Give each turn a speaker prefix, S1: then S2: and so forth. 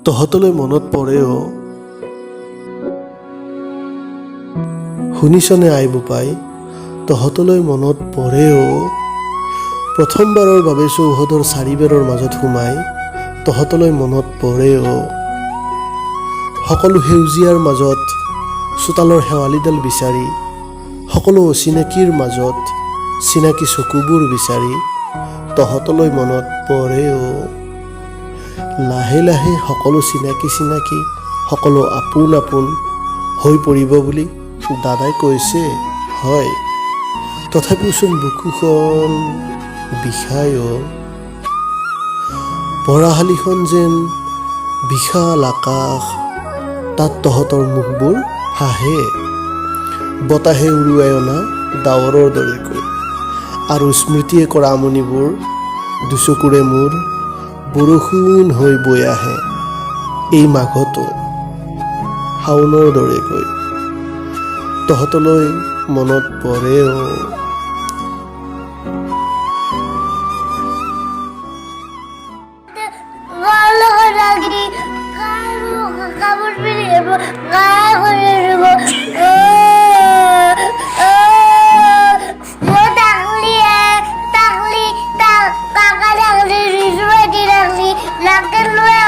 S1: তহঁতলৈ মনত পৰেও শুনিছনে আই বোপাই তহঁতলৈ মনত পৰেও প্ৰথমবাৰৰ বাবে চৌহদৰ চাৰিবেৰৰ মাজত সোমাই তহঁতলৈ মনত পৰেও সকলো সেউজীয়াৰ মাজত চোতালৰ শেৱালিডাল বিচাৰি সকলো অচিনাকিৰ মাজত চিনাকি চকুবোৰ বিচাৰি তহঁতলৈ মনত পৰেও লাহে লাহে সকলো চিনাকি সকলো আপোন আপোন হৈ পৰিব বুলি দাদাই কৈছে হয় তথাপিওচোন বুকুখন বিষায় পঢ়াশালীখন যেন বিশাল আকাশ তাত তহঁতৰ মুখবোৰ হাঁহে বতাহে উৰুৱাই অনা ডাৱৰৰ দৰেকৈ আৰু স্মৃতিয়ে কৰা আমনিবোৰ দুচকুৰে মোৰ বৰষুণ হৈ বৈ আহে এই মাঘতো শাওনৰ দৰেকৈ তহঁতলৈ মনত পৰেও
S2: Nakal